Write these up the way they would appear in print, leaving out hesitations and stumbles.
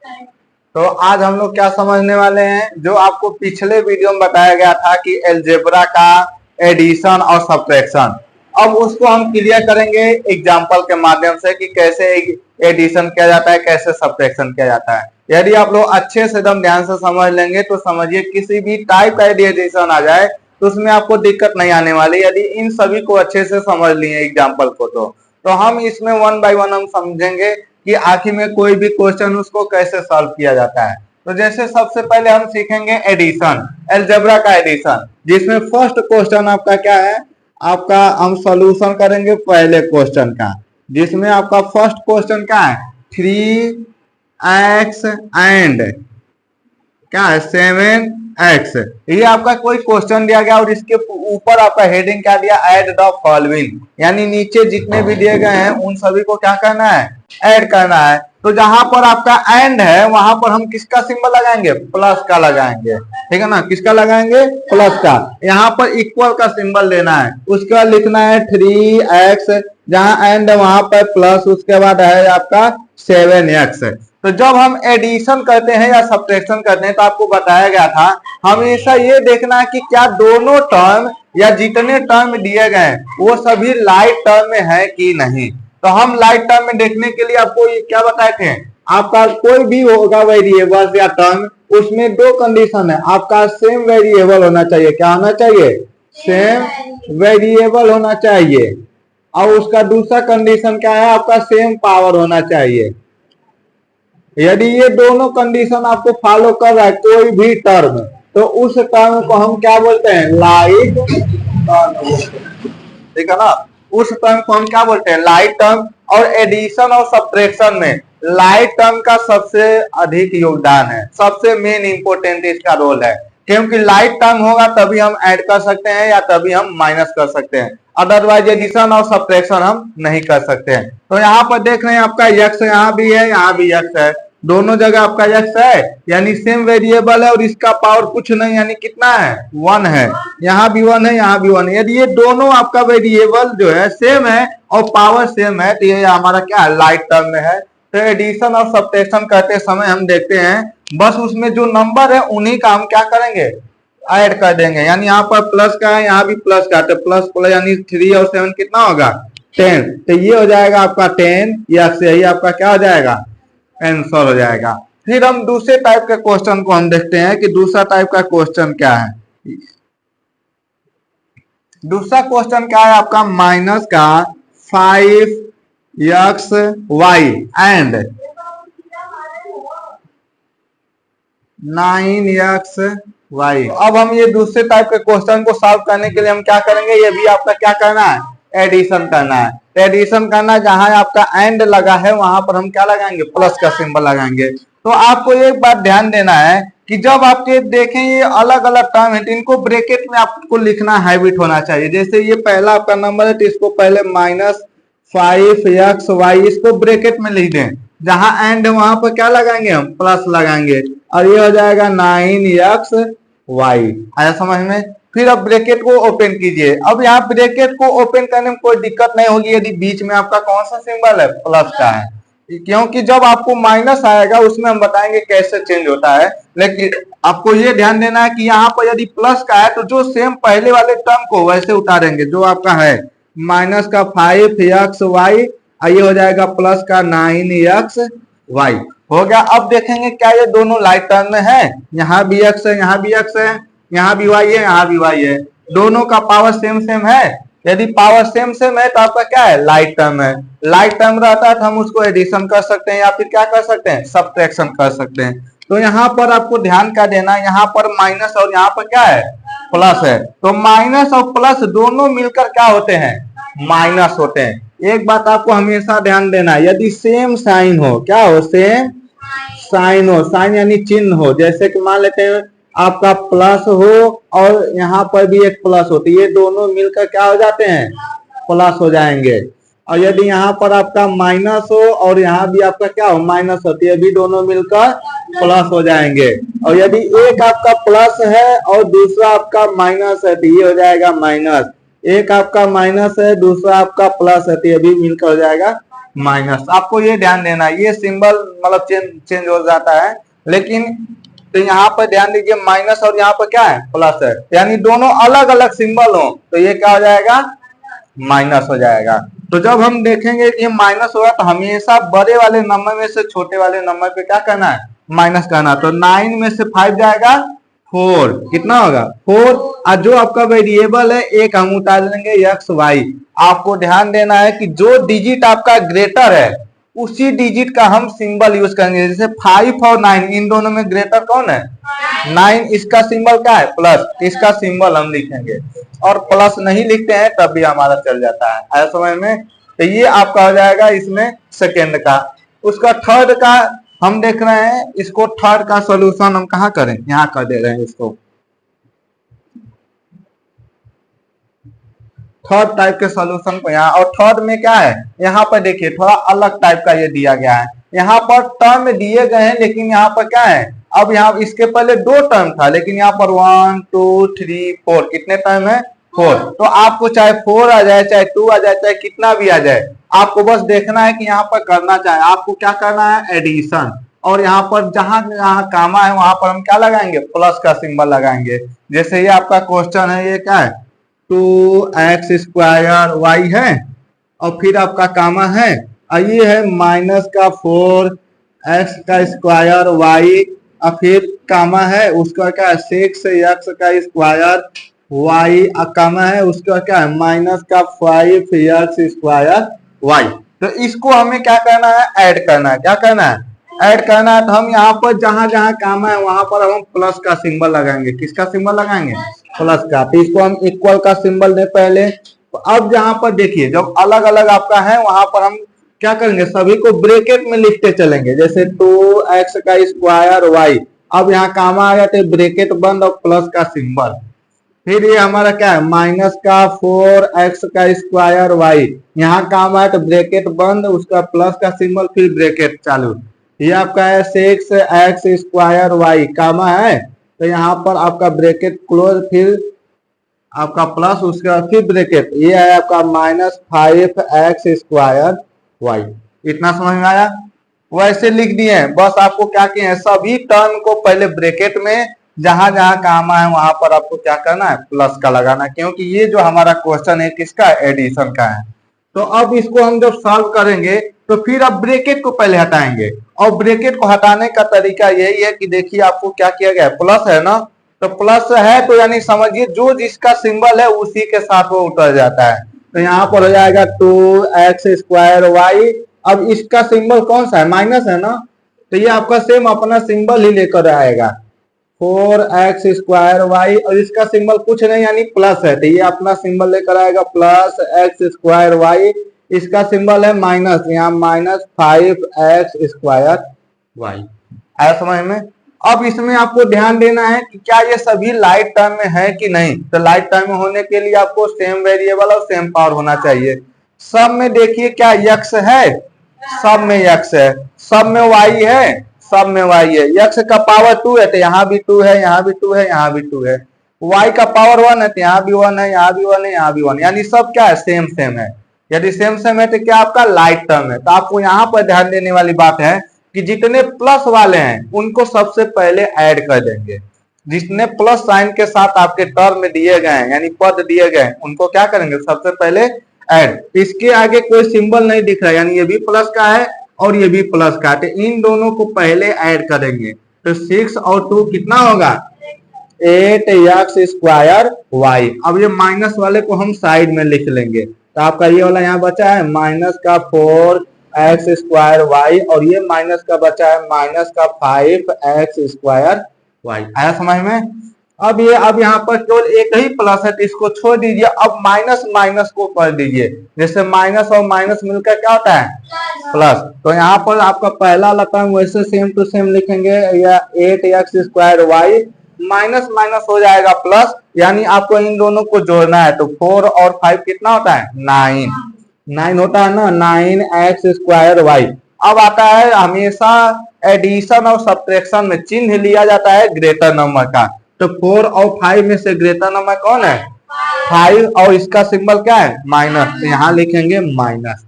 तो आज हम लोग क्या समझने वाले हैं, जो आपको पिछले वीडियो में बताया गया था कि अलजेब्रा का एडिशन और सब्ट्रैक्शन, अब उसको हम क्लियर करेंगे एग्जांपल के माध्यम से कि कैसे एडिशन किया जाता है, कैसे सब्ट्रैक्शन किया जाता है। यदि आप लोग अच्छे से एकदम ध्यान से समझ लेंगे तो समझिए किसी भी टाइप का यदि एडिशन आ जाए तो उसमें आपको दिक्कत नहीं आने वाली, यदि इन सभी को अच्छे से समझ लिए एग्जाम्पल को। तो हम इसमें वन बाय वन हम समझेंगे कि आखिर में कोई भी क्वेश्चन उसको कैसे सॉल्व किया जाता है। तो जैसे सबसे पहले हम सीखेंगे एडिशन, अलजेब्रा का एडिशन, जिसमें फर्स्ट क्वेश्चन आपका क्या है, आपका हम सॉल्यूशन करेंगे पहले क्वेश्चन का, जिसमें आपका फर्स्ट क्वेश्चन क्या है, 3x एंड क्या है 7x। ये आपका कोई क्वेश्चन दिया गया और इसके ऊपर आपका हेडिंग क्या दिया, ऐड द फॉलोइंग, यानी नीचे जितने भी दिए गए हैं उन सभी को क्या करना है, ऐड करना है। तो जहां पर आपका एंड है वहां पर हम किसका सिंबल लगाएंगे, प्लस का लगाएंगे, ठीक है ना, किसका लगाएंगे, प्लस का। यहाँ पर इक्वल का सिंबल लेना है, उसके बाद लिखना है 3x, जहां एंड है वहां पर प्लस, उसके बाद है आपका 7x। तो जब हम एडिशन करते हैं या सब्ट्रैक्शन करते हैं तो आपको बताया गया था हमेशा ये देखना है कि क्या दोनों टर्म या जितने टर्म दिए गए वो सभी लाइट टर्म में है कि नहीं। तो हम लाइट टर्म में देखने के लिए आपको ये क्या बताए थे, आपका कोई भी होगा वेरिएबल या टर्म, उसमें दो कंडीशन है, आपका सेम वेरिएबल होना चाहिए, क्या होना चाहिए, सेम वेरिएबल होना चाहिए, और उसका दूसरा कंडीशन क्या है, आपका सेम पावर होना चाहिए। यदि ये दोनों कंडीशन आपको फॉलो कर रहा है कोई भी टर्म, तो उस टर्म को हम क्या बोलते हैं, लाइट टर्म, ठीक है ना, उस टर्म को हम क्या बोलते हैं, लाइट टर्म। और एडिशन और सब्ट्रैक्शन में लाइट टर्म का सबसे अधिक योगदान है, सबसे मेन इंपोर्टेंट इसका रोल है, क्योंकि लाइट टर्म होगा तभी हम ऐड कर सकते हैं या तभी हम माइनस कर सकते हैं, अदरवाइज एडिशन और सब्ट्रैक्शन हम नहीं कर सकते हैं। तो यहाँ पर देख रहे हैं आपका यक्स यहाँ भी है, यहाँ भी यक्स है, दोनों जगह आपका यक्स है, यानी सेम वेरिएबल है और इसका पावर कुछ नहीं, यानी कितना है, 1 है, यहाँ भी 1 है, यहाँ भी 1 है। यदि ये दोनों आपका वेरिएबल जो है सेम है और पावर सेम है तो ये हमारा क्या है, लाइट टर्म में है। तो एडिशन और सब्ट्रैक्शन करते समय हम देखते हैं बस उसमें जो नंबर है उन्हीं का हम क्या करेंगे, ऐड कर देंगे, यानी यहाँ पर प्लस का है, यहाँ भी प्लस का, तो प्लस प्लस यानी 3 और 7 कितना होगा, 10। तो ये हो जाएगा आपका 10, यही आपका क्या हो जाएगा, आंसर हो जाएगा। फिर हम दूसरे टाइप के क्वेश्चन को हम देखते हैं कि दूसरा टाइप का क्वेश्चन क्या है। दूसरा क्वेश्चन क्या है आपका, माइनस का 5x y and 9x y। अब हम ये दूसरे टाइप के क्वेश्चन को सॉल्व करने के लिए हम क्या करेंगे, ये भी आपका क्या करना है, एडिशन करना है। एडिशन करना, जहां आपका एंड लगा है वहां पर हम क्या लगाएंगे, प्लस का सिंबल लगाएंगे। तो आपको एक बात ध्यान देना है कि जब आपके देखें ये अलग अलग टर्म है तो इनको ब्रैकेट में आपको लिखना हैबिट होना चाहिए। जैसे ये पहला आपका नंबर है तो इसको पहले -5x y इसको ब्रैकेट में लिख दें, जहां एंड वहां पर क्या लगाएंगे, हम प्लस लगाएंगे, और ये हो जाएगा 9xy। आया समझ में। फिर अब ब्रैकेट को ओपन कीजिए। अब यहाँ ब्रैकेट को ओपन करने में कोई दिक्कत नहीं होगी यदि बीच में आपका कौन सा सिंबल है, प्लस का है, क्योंकि जब आपको माइनस आएगा उसमें हम बताएंगे कैसे चेंज होता है। लेकिन आपको ये ध्यान देना है कि यहाँ पर यदि प्लस का है तो जो सेम पहले वाले टर्म को वैसे उतारेंगे, जो आपका है माइनस का 5xy, ये हो जाएगा प्लस का 9xy, हो गया। अब देखेंगे क्या ये दोनों लाइट टर्म में है, यहाँ भी x है, यहाँ भी x है, यहाँ भी y है, यहाँ भी y है, दोनों का पावर सेम सेम है। यदि पावर सेम सेम है तो आपका क्या है, लाइट टर्म है। लाइट टर्म रहता है तो हम उसको एडिशन कर सकते हैं या फिर क्या कर सकते हैं, सब्ट्रैक्शन कर सकते हैं। तो यहाँ पर आपको ध्यान क्या देना, यहाँ पर माइनस और यहाँ पर क्या है, प्लस है। तो माइनस और प्लस दोनों मिलकर क्या होते हैं, माइनस होते हैं। एक बात आपको हमेशा ध्यान देना है, यदि सेम साइन हो, क्या हो, सेम साइन हो, साइन यानी चिन्ह हो, जैसे कि मान लेते हैं आपका प्लस हो और यहाँ पर भी एक प्लस होती है, ये दोनों मिलकर क्या हो जाते हैं, प्लस हो जाएंगे। और यदि यहाँ पर आपका माइनस हो और यहाँ भी आपका क्या हो, माइनस होती है, भी दोनों मिलकर प्लस हो जाएंगे। और यदि एक आपका प्लस है और दूसरा आपका माइनस है तो ये हो जाएगा माइनस, एक आपका माइनस है दूसरा आपका प्लस है तो ये भी मिलकर हो जाएगा माइनस। आपको ये ध्यान देना है, ये सिंबल मतलब चेंज हो जाता है, लेकिन तो यहाँ पर ध्यान दीजिए माइनस और यहाँ पर क्या है प्लस है, यानी दोनों अलग अलग सिंबल हो तो ये क्या हो जाएगा माइनस हो जाएगा। तो जब हम देखेंगे कि ये माइनस होगा तो हमेशा बड़े वाले नंबर में से छोटे वाले नंबर पे क्या करना है माइनस करना। तो 9 में से 5 जाएगा 4, कितना होगा 4। और जो आपका वेरिएबल है एक हम उतार लेंगे एक्स वाई। आपको ध्यान देना है कि जो डिजिट आपका ग्रेटर है उसी डिजिट का हम सिंबल यूज करेंगे। जैसे 5 और 9 इन दोनों में ग्रेटर कौन है 9, इसका सिंबल क्या है प्लस, इसका सिंबल हम लिखेंगे। और प्लस नहीं लिखते हैं तब भी हमारा चल जाता है, ऐसा समझ में। तो ये आपका हो जाएगा इसमें सेकेंड का। उसका थर्ड का हम देख रहे हैं, इसको थर्ड का सॉल्यूशन हम कहाँ करें, यहाँ कर दे रहे हैं इसको। थर्ड टाइप के सॉल्यूशन को यहाँ, और थर्ड में क्या है यहाँ पर देखिए थोड़ा अलग टाइप का ये दिया गया है। यहाँ पर टर्म दिए गए हैं लेकिन यहाँ पर क्या है, अब यहाँ इसके पहले 2 टर्म था लेकिन यहाँ पर 1 2 3 4 कितने टर्म है 4। तो आपको चाहे 4 आ जाए चाहे 2 आ जाए चाहे कितना भी आ जाए, आपको बस देखना है कि यहाँ पर करना चाहे आपको क्या करना है एडिशन। और यहाँ पर जहां जहां कामा है वहां पर हम क्या लगाएंगे प्लस का सिंबल लगाएंगे। जैसे ये आपका क्वेश्चन है, ये क्या है 2x² y है और फिर आपका कामा है, और ये है माइनस का 4x² y और फिर कामा है उसका क्या है 6x² y कामा है उसका क्या है माइनस का 5x² y। तो इसको हमें क्या करना है ऐड करना है, क्या करना है ऐड करना है। तो हम यहाँ पर जहां जहां कामा है वहां पर हम प्लस का सिंबल लगाएंगे। किसका सिंबल लगाएंगे प्लस का। तो इसको हम इक्वल का सिंबल दे पहले। तो अब जहां पर देखिए जब अलग अलग आपका है वहां पर हम क्या करेंगे सभी को ब्रैकेट में लिखते चलेंगे। जैसे 2x² y, अब यहाँ कामा आ गया तो ब्रैकेट बंद और प्लस का सिंबल। फिर ये हमारा क्या है माइनस का 4x² y, यहाँ काम आया तो ब्रैकेट बंद उसका प्लस का सिंबल फिर ब्रैकेट चालू। ये आपका है 6x² y कामा है तो यहाँ पर आपका ब्रैकेट क्लोज फिर आपका प्लस उसका फिर ब्रैकेट। ये है आपका -5x² y। इतना समझ में आया। वैसे लिख दिए हैं, बस आपको क्या किए हैं सभी टर्म को पहले ब्रैकेट में जहां जहां काम है वहां पर आपको क्या करना है प्लस का लगाना, क्योंकि ये जो हमारा क्वेश्चन है किसका एडिशन का है। तो अब इसको हम जब सॉल्व करेंगे तो फिर अब ब्रैकेट को पहले हटाएंगे, और ब्रैकेट को हटाने का तरीका यही है कि देखिए आपको क्या किया गया है प्लस है ना, तो प्लस है तो यानी समझिए जो जिसका सिंबल है उसी के साथ वो उतर जाता है। तो यहाँ पर हो जाएगा 2x² y। अब इसका सिंबल कौन सा है माइनस है ना, तो ये आपका सेम अपना सिंबल ही लेकर आएगा 4x² y, और इसका सिंबल कुछ नहीं यानी प्लस है तो ये अपना सिंबल लेकर आएगा +x² y। इसका सिंबल है माइनस, यहाँ -5x² y। आया समझ में। अब इसमें आपको ध्यान देना है कि क्या ये सभी लाइट टर्म में है कि नहीं। तो लाइट टर्म में होने के लिए आपको सेम वेरिएबल और सेम पावर होना चाहिए। सब में देखिए क्या x है, सब में x है, सब में y है, सब में y है। x का पावर 2 है तो यहाँ भी 2 है, यहाँ भी 2 है, यहाँ भी 2 है। y का पावर 1 है तो यहाँ भी 1 है, यहाँ भी 1 है, यहाँ भी 1, यानी सब क्या है सेम सेम है। यदि सेम सेम है तो क्या आपका लाइट टर्म है। तो आपको यहाँ पर ध्यान देने वाली बात है कि जितने प्लस वाले हैं उनको सबसे पहले ऐड कर देंगे। जितने प्लस साइन के साथ आपके टर्म में दिए गए हैं यानी पद दिए गए हैं उनको क्या करेंगे सबसे पहले ऐड। इसके आगे कोई सिंबल नहीं दिख रहा है यानी ये भी प्लस का है और ये भी प्लस का है, तो इन दोनों को पहले ऐड करेंगे। तो 6 और 2 कितना होगा 8x² y। अब ये माइनस वाले को हम साइड में लिख लेंगे। तो आपका ये वाला यहाँ बचा है माइनस का 4x² y, और ये माइनस का बचा है माइनस का 5x² y। आया समझ में। अब यहाँ पर केवल एक ही प्लस है तो इसको छोड़ दीजिए। अब माइनस माइनस को कर दीजिए, जैसे माइनस और माइनस मिलकर क्या होता है प्लस। तो यहाँ पर आपका पहला टर्म वैसे सेम टू सेम लिखेंगे, या 8x² y माइनस माइनस हो जाएगा प्लस, यानी आपको इन दोनों को जोड़ना है। तो 4 और 5 कितना होता है 9 होता है ना, 9x² y। अब आता है हमेशा एडिशन और सब्ट्रैक्शन में चिन्ह लिया जाता है ग्रेटर नंबर का। तो 4 और 5 में से ग्रेटर नंबर कौन है 5, और इसका सिंबल क्या है माइनस, तो यहाँ लिखेंगे माइनस।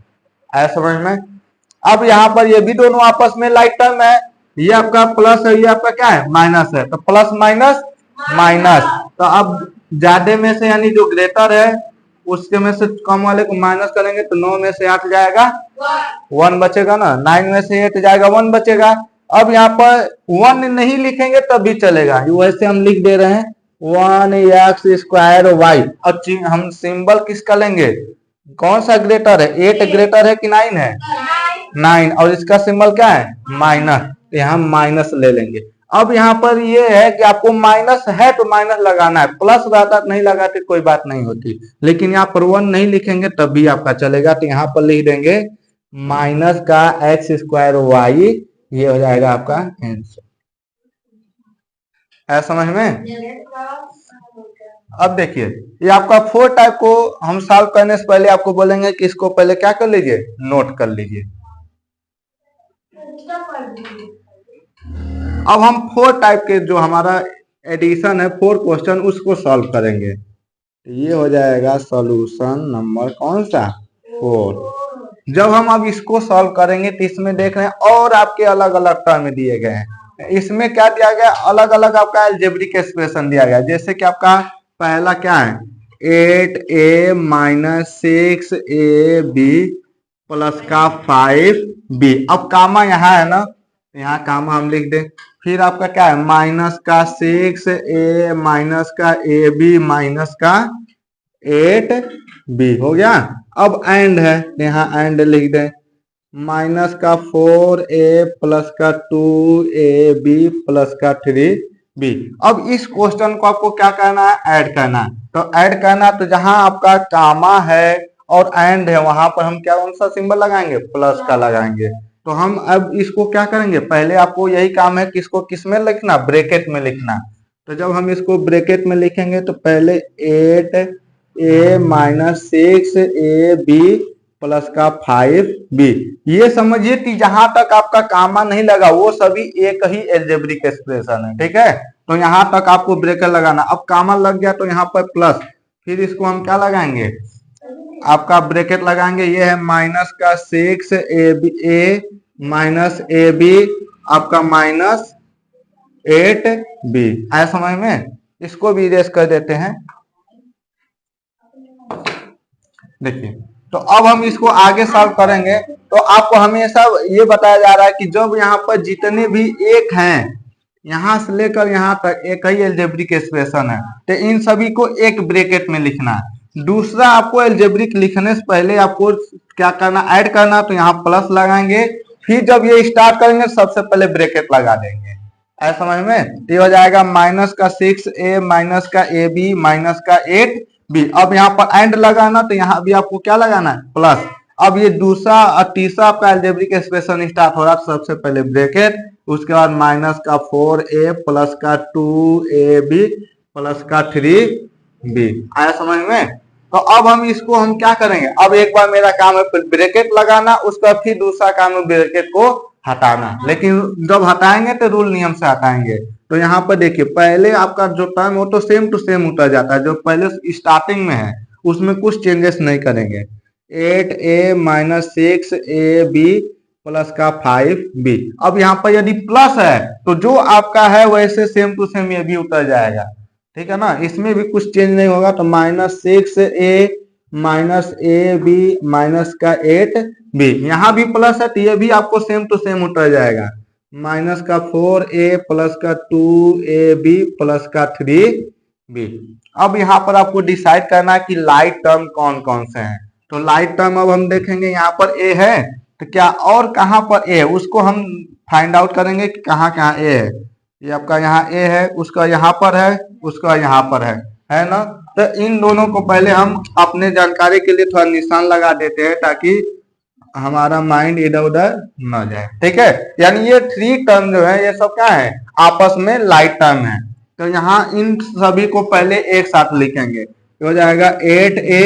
आया समझ में। अब यहाँ पर ये भी दोनों आपस में लाइक टर्म है, ये आपका प्लस है, ये आपका क्या है माइनस है, तो प्लस माइनस माइनस। तो अब ज्यादा में से यानी जो ग्रेटर है उसके में से कम वाले को माइनस करेंगे तो 9 में से 8 जाएगा 1 बचेगा ना, 9 में से 8 जाएगा 1 बचेगा। अब यहाँ पर 1 नहीं लिखेंगे तब भी चलेगा, वैसे हम लिख दे रहे हैं 1x² y। अब हम सिंबल किसका लेंगे, कौन सा ग्रेटर है, 8 ग्रेटर है कि 9 है, 9, और इसका सिंबल क्या है माइनस, तो यहाँ माइनस ले लेंगे। अब यहाँ पर ये है कि आपको माइनस है तो माइनस लगाना है, प्लस रहता नहीं लगाते कोई बात नहीं होती, लेकिन यहाँ पर 1 नहीं लिखेंगे तब भी आपका चलेगा, तो यहाँ पर लिख देंगे माइनस का x² y, ये हो जाएगा आपका आंसर। है समझ में? अब देखिए ये आपका 4 टाइप को हम सॉल्व करने से पहले आपको बोलेंगे कि इसको पहले क्या कर लीजिए, नोट कर लीजिए। अब हम 4 टाइप के जो हमारा एडिशन है 4 क्वेश्चन उसको सॉल्व करेंगे, ये हो जाएगा सॉल्यूशन नंबर कौन सा 4। जब हम अब इसको सॉल्व करेंगे तो इसमें देख रहे हैं और आपके अलग अलग टर्म दिए गए हैं, इसमें क्या दिया गया अलग अलग आपका अलजेब्रिक एक्सप्रेशन दिया गया, जैसे कि आपका पहला क्या है 8a - 6ab प्लस का 5b। अब कामा यहाँ है ना, यहाँ कामा हम लिख दें, फिर आपका क्या है माइनस का 6a माइनस का ab माइनस का 8b हो गया। अब एंड है, यहाँ एंड लिख दें माइनस का 4a प्लस का 2ab प्लस का 3b। अब इस क्वेश्चन को आपको क्या करना है, ऐड करना है, तो ऐड करना, तो जहां आपका कामा है और एंड है वहां पर हम क्या कौन सा सिंबल लगाएंगे, प्लस का लगाएंगे। तो हम अब इसको क्या करेंगे, पहले आपको यही काम है कि इसको किस में लिखना, ब्रैकेट में लिखना। तो जब हम इसको ब्रैकेट में लिखेंगे तो पहले 8a - 6ab प्लस का 5b। ये समझिए कि जहां तक आपका कामा नहीं लगा वो सभी एक ही अलजेब्रिक एक्सप्रेशन है, ठीक है। तो यहाँ तक आपको ब्रैकेट लगाना, अब कामा लग गया तो यहाँ पर प्लस, फिर इसको हम क्या लगाएंगे, आपका ब्रैकेट लगाएंगे, ये है माइनस का 6a माइनस ab आपका माइनस 8b। आया समझ में? इसको भी इरेज कर देते हैं। देखिए तो अब हम इसको आगे सॉल्व करेंगे, तो आपको हमेशा ये बताया जा रहा है कि जब यहाँ पर जितने भी एक हैं यहां से लेकर यहाँ तक एक ही अलजेब्रिक एक्सप्रेशन है, तो इन सभी को एक ब्रैकेट में लिखना है। दूसरा आपको अलजेब्रिक लिखने से पहले आपको क्या करना, ऐड करना, तो यहाँ प्लस लगाएंगे, फिर जब ये स्टार्ट करेंगे सबसे पहले ब्रैकेट लगा देंगे। ऐसा समझ में? ये हो जाएगा माइनस का 6a माइनस का ab माइनस का 8b। अब यहाँ पर एंड लगाना, तो यहाँ भी आपको क्या लगाना है, प्लस। अब ये दूसरा और तीसरा आपका अलजेब्रिक एक्सप्रेशन स्टार्ट हो रहा है, तो सबसे पहले ब्रैकेट, उसके बाद माइनस का 4a प्लस का 2ab प्लस का 3b। आया समझ में? तो अब हम इसको हम क्या करेंगे, अब एक बार मेरा काम है ब्रैकेट लगाना, उसका फिर दूसरा काम है ब्रैकेट को हटाना, लेकिन जब हटाएंगे तो रूल नियम से हटाएंगे। तो यहाँ पर देखिए पहले आपका जो टर्म वो तो सेम टू सेम उतर जाता है, जो पहले स्टार्टिंग में है उसमें कुछ चेंजेस नहीं करेंगे। 8a - 6ab प्लस का 5b। अब यहाँ पर यदि प्लस है तो जो आपका है वैसे सेम टू सेम ये भी उतर जाएगा, ठीक है ना, इसमें भी कुछ चेंज नहीं होगा। तो -6a माइनस ab माइनस का 8b, यहाँ भी प्लस है तो ये भी आपको सेम टू सेम उतर जाएगा, माइनस का 4a प्लस का 2ab प्लस का 3b। अब यहाँ पर आपको डिसाइड करना है कि लाइट टर्म कौन कौन से हैं। तो लाइट टर्म अब हम देखेंगे, यहाँ पर a है तो क्या और कहाँ पर a है उसको हम फाइंड आउट करेंगे कि कहाँ कहाँ a है। ये आपका यहाँ a है, उसका यहाँ पर है, उसका यहाँ पर है ना। तो इन दोनों को पहले हम अपने जानकारी के लिए थोड़ा निशान लगा देते हैं ताकि हमारा माइंड इधर उधर न जाए, ठीक है। यानी ये 3 टर्म जो है ये सब क्या है, आपस में लाइट टर्म है। तो यहाँ इन सभी को पहले एक साथ लिखेंगे, तो हो जाएगा 8a।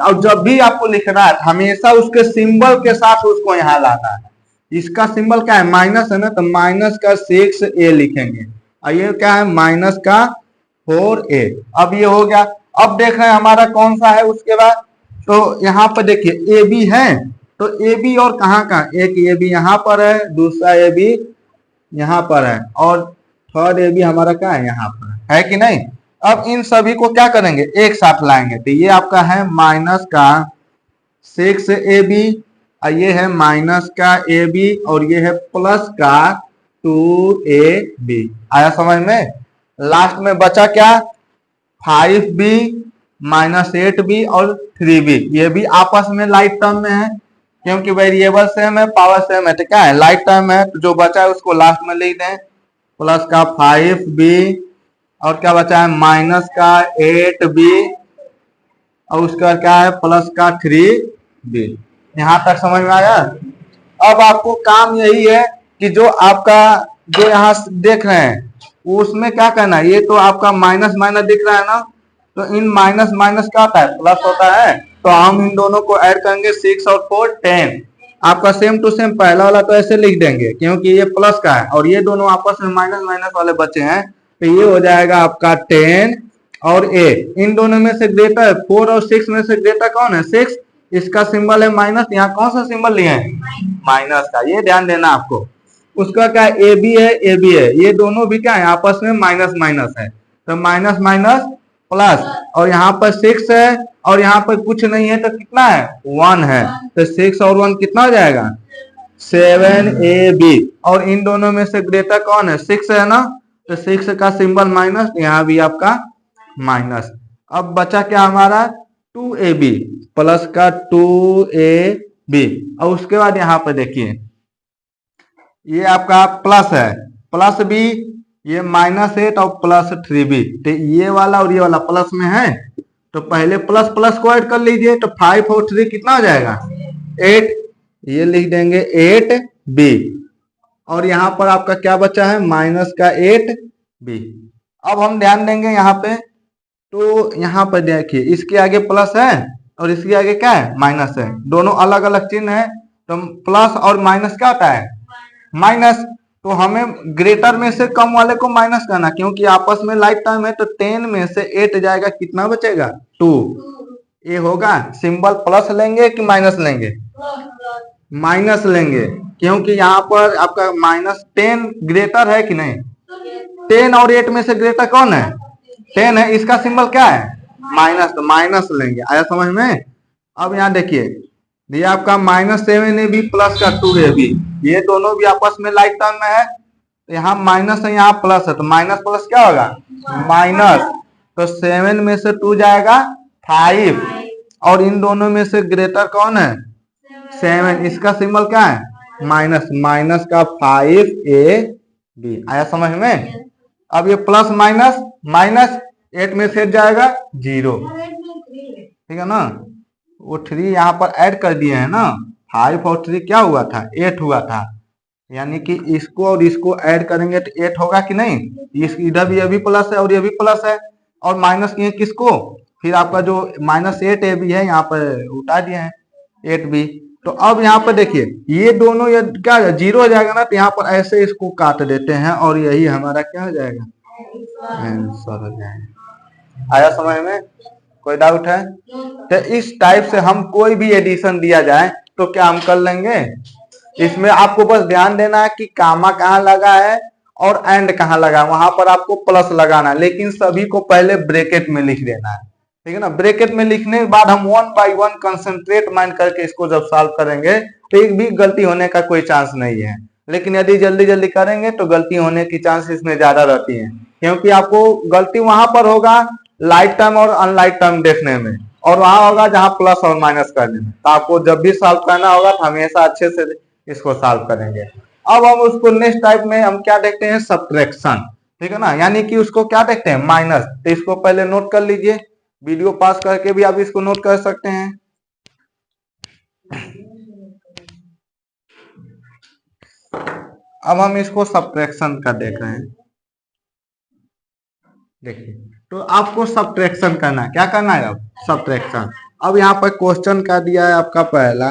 और जब भी आपको लिखना है हमेशा उसके सिंबल के साथ उसको यहाँ लाना है। इसका सिंबल क्या है, माइनस है ना, तो माइनस का 6a लिखेंगे, और ये क्या है माइनस का 4a। अब ये हो गया। अब देख रहे हैं हमारा कौन सा है उसके बाद, तो यहाँ पर देखिए ab है तो ए बी और कहाँ का, एक ए बी यहाँ पर है, दूसरा ए बी यहाँ पर है, और थर्ड ए बी हमारा क्या है, यहाँ पर है कि नहीं। अब इन सभी को क्या करेंगे, एक साथ लाएंगे, तो ये आपका है माइनस का 6ab, ये है माइनस का ए बी, और ये है प्लस का 2ab। आया समझ में। लास्ट में बचा क्या, 5b माइनस 8b और 3b, ये भी आपस में लाइट टर्म में है, क्योंकि वेरिएबल सेम है, पावर सेम है, तो क्या है, लाइट टर्म है, तो जो बचा है उसको लास्ट में लिख दें, प्लस का 5b और क्या बचा है माइनस का 8b, और उसका क्या है प्लस का 3b। यहां तक समझ में आया। अब आपको काम यही है कि जो आपका जो यहाँ देख रहे हैं उसमें क्या करना है, ये तो आपका माइनस माइनस दिख रहा है ना, तो इन माइनस माइनस क्या होता है, प्लस होता है, तो हम इन दोनों को ऐड करेंगे, 6 और 4 10। आपका सेम टू सेम पहला वाला तो ऐसे लिख देंगे क्योंकि ये प्लस का है, और ये दोनों आपस में माइनस माइनस वाले बचे हैं, तो ये हो जाएगा आपका 10 और 8। इन दोनों में से ग्रेटर 4 और 6 में से ग्रेटर कौन है, 6, इसका सिंबल है माइनस, यहाँ कौन सा सिंबल लिए हैं, माइनस का, ये ध्यान देना आपको। उसका क्या ए बी है, ए बी है, ये दोनों भी क्या है आपस में माइनस माइनस है, तो माइनस माइनस प्लस, और यहाँ पर 6 है और यहाँ पर कुछ नहीं है, तो कितना है 1 है, तो 6 और 1 कितना हो जाएगा 7ab, और इन दोनों में से ग्रेटर कौन है 6 है ना, तो 6 का सिंबल माइनस, यहाँ भी आपका माइनस। अब बचा क्या हमारा 2ab प्लस का 2ab, और उसके बाद यहाँ पर देखिए ये आपका प्लस है, प्लस बी, ये माइनस 8 और प्लस 3b, तो ये वाला और ये वाला प्लस में है, तो पहले प्लस प्लस को ऐड कर लीजिए, तो 5 और 3 कितना हो जाएगा 8, ये लिख देंगे 8b, और यहाँ पर आपका क्या बचा है माइनस का 8b। अब हम ध्यान देंगे यहाँ पे, तो यहाँ पर देखिए इसके आगे प्लस है और इसके आगे क्या है माइनस है, दोनों अलग अलग चिन्ह है, तो प्लस और माइनस क्या होता है माइनस, तो हमें ग्रेटर में से कम वाले को माइनस करना, क्योंकि आपस में लाइफ टाइम है, तो 10 में से 8 जाएगा, कितना बचेगा 2, ये होगा। सिंबल प्लस लेंगे कि माइनस लेंगे, माइनस लेंगे, क्योंकि यहाँ पर आपका माइनस 10 ग्रेटर है कि नहीं, 10 और 8 में से ग्रेटर कौन है 10 है, इसका सिंबल क्या है माइनस, तो माइनस लेंगे। आया समझ में। अब यहाँ देखिए ये आपका -7ab प्लस का 2ab, ये दोनों भी आपस में लाइक टर्म में है, तो यहाँ माइनस है यहाँ प्लस है, तो माइनस प्लस क्या होगा माइनस, तो 7 में से 2 जाएगा 5, और इन दोनों में से ग्रेटर कौन है 7, इसका सिंबल क्या है माइनस, माइनस का 5ab। आया समझ में। अब ये प्लस माइनस माइनस 8 में से जाएगा 0, ठीक है ना, वो 3 यहाँ पर ऐड कर दिए हैं ना, 5 और 3 क्या हुआ था 8 हुआ था, यानी कि इसको और इसको ऐड करेंगे तो 8 होगा कि नहीं, इधर भी ये भी प्लस है और ये भी प्लस है, और माइनस किए किसको, फिर आपका जो -8ab है यहाँ पर उठा दिए हैं 8b। तो अब यहाँ पर देखिए ये दोनों ये क्या 0 हो जाएगा ना, तो यहाँ पर ऐसे इसको काट देते हैं, और यही हमारा क्या हो जाएगा आंसर हो जाएगा। आया समझ में, कोई डाउट है। तो इस टाइप से हम कोई भी एडिशन दिया जाए तो क्या हम कर लेंगे, इसमें आपको बस ध्यान देना है कि कामा कहाँ लगा है और एंड कहाँ लगा है, वहां पर आपको प्लस लगाना है, लेकिन सभी को पहले ब्रैकेट में लिख देना है, ठीक है ना। ब्रैकेट में लिखने के बाद हम 1 बाय 1 कंसंट्रेट माइंड करके इसको जब सॉल्व करेंगे तो एक भी गलती होने का कोई चांस नहीं है, लेकिन यदि जल्दी जल्दी करेंगे तो गलती होने की चांस इसमें ज्यादा रहती है, क्योंकि आपको गलती वहां पर होगा लाइट टर्म और अनलाइट टर्म देखने में, और वहां होगा जहां प्लस और माइनस करने में। तो आपको जब भी सॉल्व करना होगा तो हमेशा अच्छे से इसको सॉल्व करेंगे। अब हम उसको नेक्स्ट टाइप में हम क्या देखते हैं सब्ट्रैक्शन, ठीक है ना, यानी कि उसको क्या देखते हैं माइनस। तो इसको पहले नोट कर लीजिए, वीडियो पास करके भी आप इसको नोट कर सकते हैं। अब हम इसको सब्ट्रैक्शन का देख रहे हैं। देखिए तो आपको सब्ट्रैक्शन करना है, क्या करना है अब सब्ट्रैक्शन। अब यहाँ पर क्वेश्चन का दिया है आपका पहला,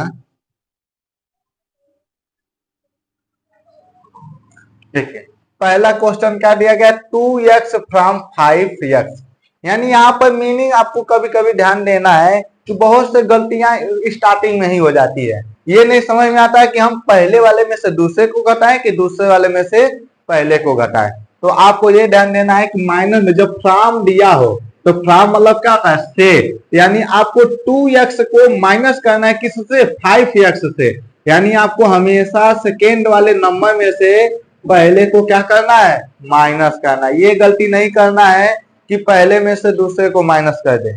देखिए पहला क्वेश्चन क्या दिया गया 2x फ्रॉम 5x, यानी यहाँ पर मीनिंग आपको कभी कभी ध्यान देना है कि बहुत से गलतियां स्टार्टिंग में ही हो जाती है, ये नहीं समझ में आता है कि हम पहले वाले में से दूसरे को घटाएं कि दूसरे वाले में से पहले को घटाएं। तो आपको ये ध्यान देना है कि माइनस में जब फ्रॉम दिया हो तो फ्रॉम मतलब क्या होता है, से, यानी आपको 2x को माइनस करना है किससे, 5x से, यानी आपको हमेशा सेकेंड वाले नंबर में से पहले को क्या करना है, माइनस करना है। ये गलती नहीं करना है कि पहले में से दूसरे को माइनस कर दे,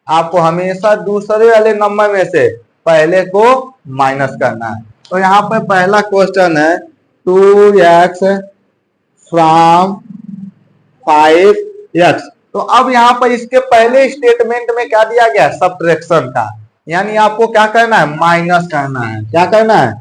आपको हमेशा दूसरे वाले नंबर में से पहले को माइनस करना है। तो यहाँ पर पहला क्वेश्चन है 2x फ्रॉम 5x। तो अब यहाँ पर इसके पहले स्टेटमेंट में क्या दिया गया, सब्ट्रैक्शन का, यानी आपको क्या करना है, माइनस करना है। क्या करना है,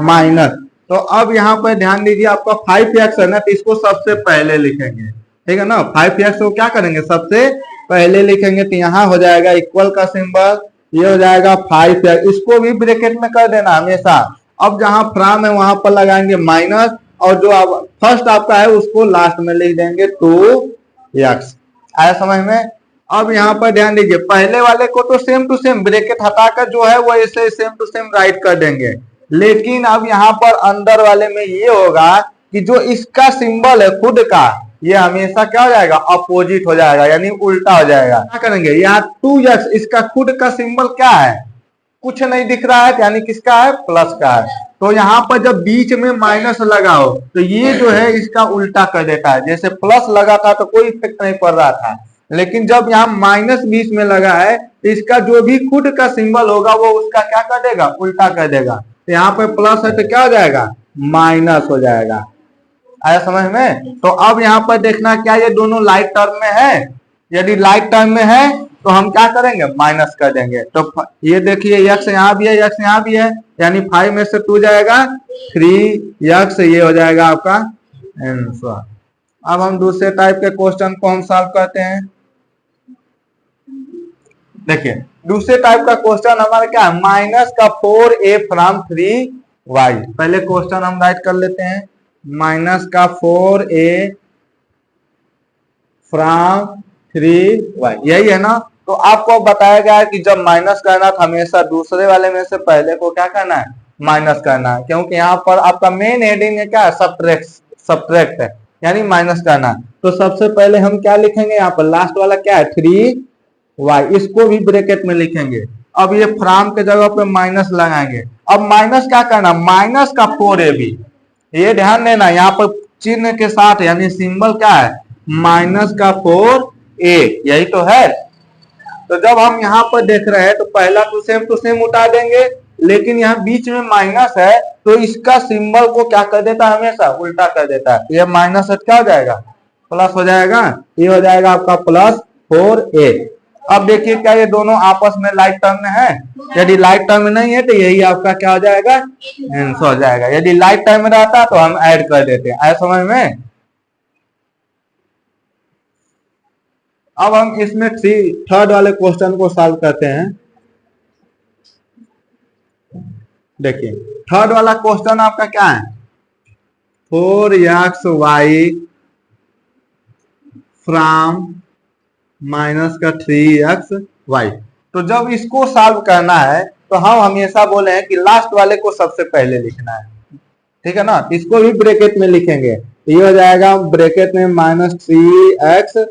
माइनस। तो अब यहाँ पर ध्यान दीजिए, आपका 5x है ना, तो इसको सबसे पहले लिखेंगे, ठीक है ना। 5x को क्या करेंगे, सबसे पहले लिखेंगे, तो यहाँ हो जाएगा इक्वल का सिंबल, ये हो जाएगा 5x, इसको भी ब्रैकेट में कर देना हमेशा। अब जहां फ्रॉम है वहां पर लगाएंगे माइनस, और जो आप फर्स्ट आपका है उसको लास्ट में लिख देंगे 2x। आया समझ में। अब यहाँ पर ध्यान दीजिए, पहले वाले को तो सेम टू सेम ब्रैकेट हटाकर जो है वो ऐसे सेम टू सेम राइट कर देंगे, लेकिन अब यहाँ पर अंदर वाले में ये होगा कि जो इसका सिंबल है खुद का, ये हमेशा क्या हो जाएगा, अपोजिट हो जाएगा, यानी उल्टा हो जाएगा। क्या करेंगे, यहाँ 2x इसका खुद का सिंबल क्या है, कुछ नहीं दिख रहा है, यानी किसका है, प्लस का है। तो यहाँ पर जब बीच में माइनस लगा हो तो ये जो है इसका उल्टा कर देता है। जैसे प्लस लगा था तो कोई इफेक्ट नहीं पड़ रहा था, लेकिन जब यहाँ माइनस बीच में लगा है तो इसका जो भी खुद का सिंबल होगा वो उसका क्या कर देगा, उल्टा कर देगा। तो यहाँ पर प्लस है तो क्या हो जाएगा, माइनस हो जाएगा। आया समझ में। तो अब यहाँ पर देखना क्या ये दोनों लाइट टर्म में है, यदि लाइट टर्म में है तो हम क्या करेंगे, माइनस कर देंगे। तो ये देखिए x यहाँ भी है, x यहाँ भी है, यानी 5 में से 2 जाएगा 3x, ये हो जाएगा आपका आंसर। अब हम दूसरे टाइप के क्वेश्चन को हम सॉल्व करते हैं। देखिए दूसरे टाइप का क्वेश्चन हमारा क्या है, माइनस का 4a फ्रॉम 3y। पहले क्वेश्चन हम राइट कर लेते हैं, माइनस का 4a फ्रॉम 3y, यही है ना। तो आपको बताया गया है कि जब माइनस करना तो हमेशा दूसरे वाले में से पहले को क्या करना है, माइनस करना है, क्योंकि यहाँ पर आपका मेन हेडिंग है क्या, सब्ट्रैक्ट है, यानी माइनस करना। तो सबसे पहले हम क्या लिखेंगे, यहाँ पर लास्ट वाला क्या है 3y, इसको भी ब्रैकेट में लिखेंगे। अब ये फ्रॉम के जगह पे माइनस लगाएंगे। अब माइनस क्या करना, माइनस का 4ab, ये ध्यान देना यहाँ पर चिन्ह के साथ, यानी सिंबल क्या है, माइनस का 4a, यही तो है। तो जब हम यहाँ पर देख रहे हैं तो पहला टू सेम उठा देंगे, लेकिन यहाँ बीच में माइनस है तो इसका सिंबल को क्या कर देता है, हमेशा उल्टा कर देता है। ये माइनस है क्या हो जाएगा, प्लस हो जाएगा, ये हो जाएगा आपका प्लस 4a। अब देखिए क्या ये दोनों आपस में लाइट टर्म में है, यदि लाइट टर्म में नहीं है तो यही आपका क्या हो जाएगा, आंसर हो जाएगा। यदि लाइट टर्म में रहता तो हम ऐड कर देते हैं। आया समझ में। अब हम इसमें थर्ड वाले क्वेश्चन को सॉल्व करते हैं। देखिए थर्ड वाला क्वेश्चन आपका क्या है, 4xy फ्रॉम माइनस का 3xy। तो जब इसको सॉल्व करना है तो हम हमेशा बोले हैं कि लास्ट वाले को सबसे पहले लिखना है, ठीक है ना। इसको भी ब्रैकेट में लिखेंगे, ये हो जाएगा ब्रैकेट में -3xy।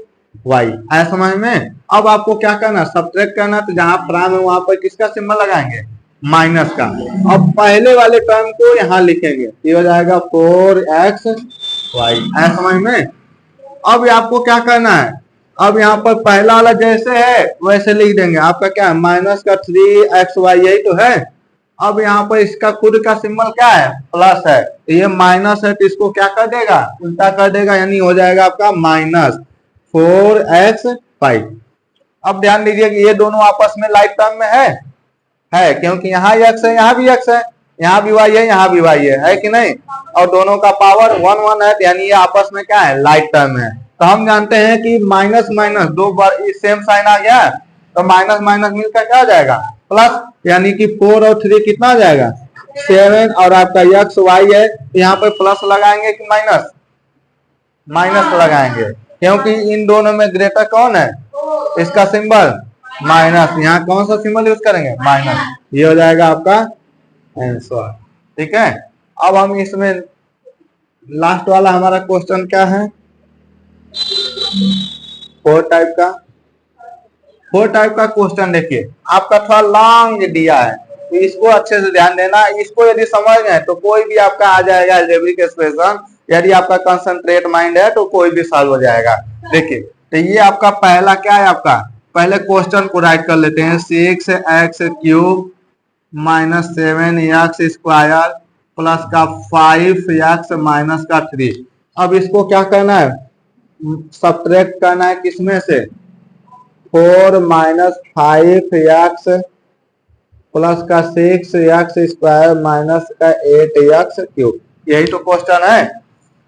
आया समझ में। अब आपको क्या करना, सब्ट्रैक्ट करना, तो जहां प्राइम है वहां पर किसका सिंबल लगाएंगे, माइनस का। अब पहले वाले टर्म को यहाँ लिखेंगे, ये हो जाएगा 4xy। आया समझ में। अब आपको क्या करना है, अब यहाँ पर पहला वाला जैसे है वैसे लिख देंगे। आपका क्या है, माइनस का 3xy, यही तो है। अब यहाँ पर इसका खुद का सिंबल क्या है, प्लस है, ये माइनस है तो इसको क्या कर देगा, उल्टा कर देगा, यानी हो जाएगा आपका -4xy। अब ध्यान दीजिए कि ये दोनों आपस में लाइट टर्म में है, क्योंकि यहाँ x है, यहाँ भी x है, यहाँ भी y है, यहाँ भी y है कि नहीं। और दोनों का पावर 1 1 है, यानी ये आपस में क्या है, लाइट टर्म है। तो हम जानते हैं कि माइनस माइनस दो बार सेम साइन आ गया, तो माइनस माइनस मिलकर क्या हो जाएगा, प्लस, यानी कि 4 और 3 कितना हो जाएगा, 7। और आपका x y है, यहाँ पर प्लस लगाएंगे कि माइनस, माइनस लगाएंगे, क्योंकि इन दोनों में ग्रेटर कौन है, इसका सिंबल माइनस। यहाँ कौन सा सिंबल यूज करेंगे, माइनस। ये हो जाएगा आपका आंसर। ठीक है, अब हम इसमें लास्ट वाला हमारा क्वेश्चन क्या है, 4 टाइप का। 4 टाइप का क्वेश्चन देखिए आपका थोड़ा लॉन्ग दिया है, तो इसको अच्छे से ध्यान देना। इसको यदि समझ गए तो कोई भी आपका आ जाएगा अलजेब्रिक एक्सप्रेशन। यदि आपका कंसंट्रेट माइंड है तो कोई भी सॉल्व हो जाएगा। देखिए तो ये आपका पहला क्या है, आपका पहले क्वेश्चन को राइट कर लेते हैं। 6x³ माइनस 7x² प्लस का 5x माइनस का 3। अब इसको क्या करना है, सब्ट्रैक्ट करना है किसमें से, 4 माइनस 5x प्लस का 6x² माइनस का 8x³। यही तो क्वेश्चन है।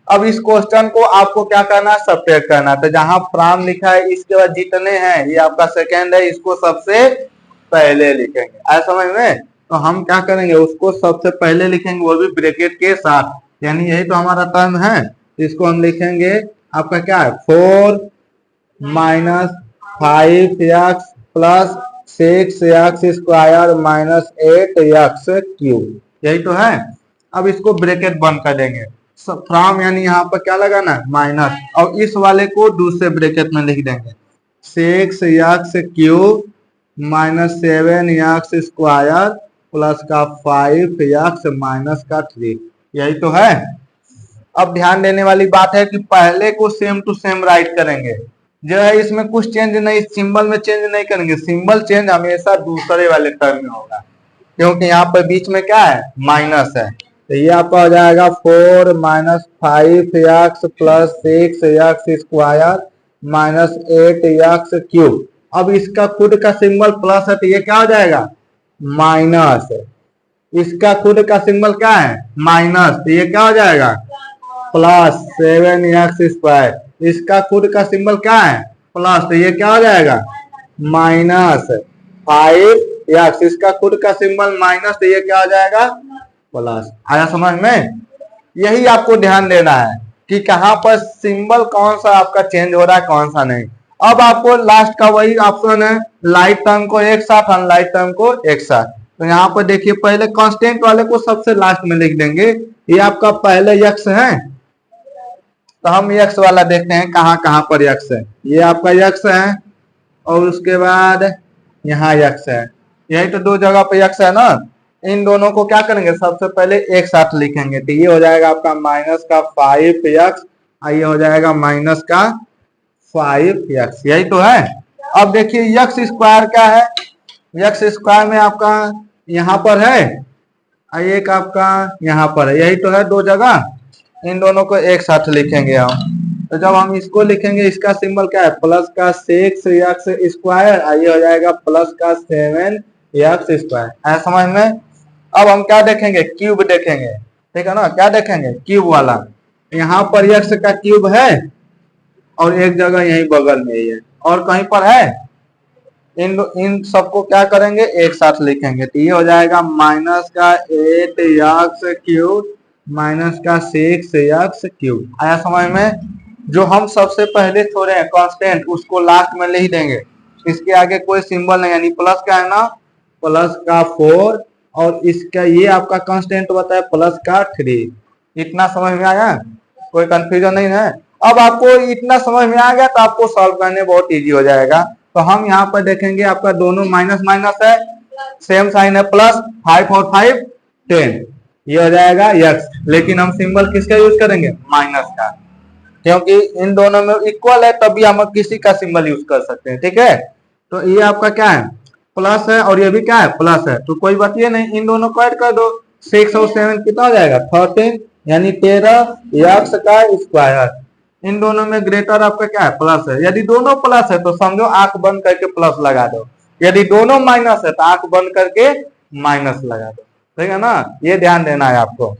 अब इस क्वेश्चन को आपको क्या करना है, सब्ट्रैक्ट करना है। तो जहां प्राइम लिखा है इसके बाद जितने हैं ये आपका सेकेंड है, इसको सबसे पहले लिखेंगे। आया समझ में? तो हम क्या करेंगे, उसको सबसे पहले लिखेंगे, वो भी ब्रैकेट के साथ, यानी यही तो हमारा टर्म है। इसको हम लिखेंगे आपका क्या है, 4 minus 5x plus 6x² minus 8x³। यही तो है। अब इसको ब्रैकेट बंद कर देंगे, फ्रॉम यानी यहाँ पर क्या लगाना है, माइनस, और इस वाले को दूसरे ब्रैकेट में लिख देंगे 6x³ माइनस 7x² प्लस का 5x माइनस का 3। यही तो है। अब ध्यान देने वाली बात है कि पहले को सेम टू सेम राइट करेंगे, जो है इसमें कुछ चेंज नहीं, सिंबल में चेंज नहीं करेंगे। सिंबल चेंज हमेशा दूसरे वाले टर्म में होगा, क्योंकि यहाँ पर बीच में क्या है, माइनस है। तो ये आपका हो जाएगा 4 minus 5x plus 6x² minus 8x³। अब इसका खुद का सिंबल प्लस है तो ये क्या हो जाएगा, माइनस। इसका खुद का सिंबल क्या है, माइनस, तो ये क्या हो जाएगा, प्लस 7x²। इसका खुद का सिंबल क्या है, प्लस, तो ये क्या हो जाएगा, माइनस 5x। इसका खुद का सिंबल माइनस, तो ये क्या हो जाएगा, प्लस। आया समझ में? यही आपको ध्यान देना है कि कहां पर सिंबल कौन सा आपका चेंज हो रहा है, कौन सा नहीं। अब आपको लास्ट का वही ऑप्शन है, लाइट टर्म को एक साथ, अनलाइट टर्म को एक साथ। तो यहाँ पर देखिए पहले कांस्टेंट वाले को सबसे लास्ट में लिख देंगे। ये आपका पहले x है, तो हम x वाला देखते हैं कहां कहां पर x है। ये आपका x है और उसके बाद यहाँ x है। यही तो दो जगह पे x है ना। इन दोनों को क्या करेंगे, सबसे पहले एक साथ लिखेंगे। तो ये हो जाएगा आपका माइनस का 5x, ये हो जाएगा माइनस का 5x। यही तो है। अब देखिए x² क्या है, x² में आपका यहाँ पर है, एक आपका यहाँ पर है। यही तो है दो जगह। इन दोनों को एक साथ लिखेंगे हम। तो जब हम इसको लिखेंगे, इसका सिंबल क्या है, प्लस का 6x², ये हो जाएगा प्लस का 7x²। है समझ में? अब हम क्या देखेंगे, क्यूब देखेंगे। ठीक है ना, क्या देखेंगे, क्यूब वाला। यहाँ पर x का क्यूब है और एक जगह यही बगल में ही है, और कहीं पर है। इन सबको क्या करेंगे, एक साथ लिखेंगे। तो ये हो जाएगा माइनस का 8x³ माइनस का 6x³। आया समझ में? जो हम सबसे पहले छोड़े हैं कांस्टेंट, उसको लास्ट में लिख देंगे। इसके आगे कोई सिंबल नहीं, यानी प्लस का है ना, प्लस का 4, और इसका ये आपका कांस्टेंट होता है प्लस का 3। इतना समझ में आया, कोई कंफ्यूजन नहीं है। अब आपको इतना समझ में आ गया तो आपको सॉल्व करने बहुत इजी हो जाएगा। तो हम यहाँ पर देखेंगे, आपका दोनों माइनस माइनस है, सेम साइन है, प्लस 5 और 5 10। ये हो जाएगा x, लेकिन हम सिंबल किसका यूज करेंगे, माइनस का, क्योंकि इन दोनों में इक्वल है, तभी हम किसी का सिंबल यूज कर सकते हैं। ठीक है, तो ये आपका क्या है, प्लस है, और ये भी क्या है, प्लस है। तो कोई बात ये नहीं, इन दोनों को ऐड कर दो। 6 और 7 कितना हो जाएगा, 13, यानी 13x²। इन दोनों में ग्रेटर आपका क्या है, प्लस है। यदि दोनों प्लस है तो समझो आंख बंद करके प्लस लगा दो। यदि दोनों माइनस है तो आंख बंद करके माइनस लगा दो। ठीक है ना, ये ध्यान देना है आपको।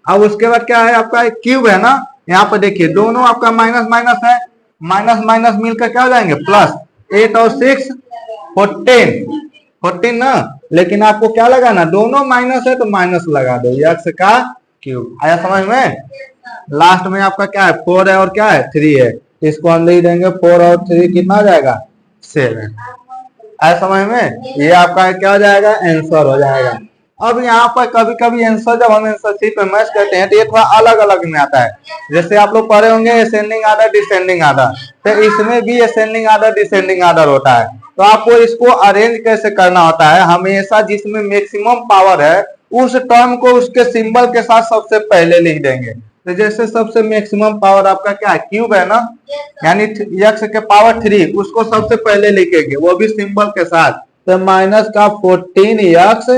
अब उसके बाद क्या है, आपका क्यूब है ना। यहाँ पर देखिए दोनों आपका माइनस माइनस है, माइनस माइनस मिलकर क्या हो जाएंगे, प्लस। 8 और 6 14 ना, लेकिन आपको क्या लगाना, दोनों माइनस है तो माइनस लगा दो, x का क्यूब। आया समझ में? लास्ट में आपका क्या है, 4 है और क्या है, 3 है। इसको हम लिख देंगे 4 और 3 कितना हो जाएगा, 7। ऐसा समझ में, ये आपका क्या हो जाएगा, आंसर हो जाएगा। अब यहाँ पर कभी कभी आंसर जब हम आंसर शीट पे मैच करते हैं तो ये थोड़ा अलग अलग में आता है। जैसे आप लोग पढ़े होंगे असेंडिंग आर्डर डिसेंडिंग आर्डर, तो इसमें भी असेंडिंग आर्डर डिसेंडिंग आर्डर होता है। तो आपको इसको अरेंज कैसे करना होता है, हमेशा जिसमें मैक्सिमम पावर है उस टर्म को उसके सिंबल के साथ सबसे पहले लिख देंगे। तो जैसे सबसे मैक्सिमम पावर आपका क्या है, क्यूब है ना, यानी x के पावर 3, उसको सबसे पहले लिखेंगे वो भी सिंबल के साथ, तो माइनस का 14x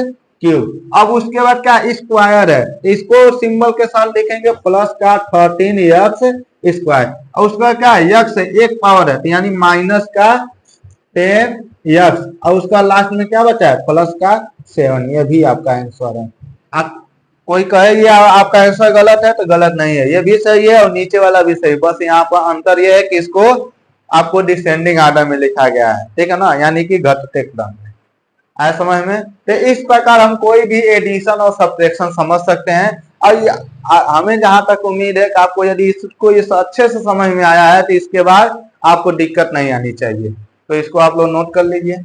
क्यूब। अब उसके बाद क्या स्क्वायर है, इसको सिंबल के साथ लिखेंगे प्लस का 13x स्क्वायर। और उसके बाद क्या है, x एक पावर है यानी माइनस का 10x, और उसका लास्ट में क्या बचा है, प्लस का 7। ये भी आपका आंसर है। आप कोई कहे ये आपका आंसर गलत है तो गलत नहीं है, ये भी सही है और नीचे वाला भी सही, बस यहाँ पर अंतर ये है कि इसको आपको डिसेंडिंग आर्डर में लिखा गया है, ठीक है ना, यानी कि घटते क्रम में। आया समझ में। तो इस प्रकार हम कोई भी एडिशन और सब्ट्रैक्शन समझ सकते हैं। और हमें जहां तक उम्मीद है कि आपको यदि इसको इस अच्छे से समझ में आया है तो इसके बाद आपको दिक्कत नहीं आनी चाहिए। तो इसको आप लोग नोट कर लीजिए।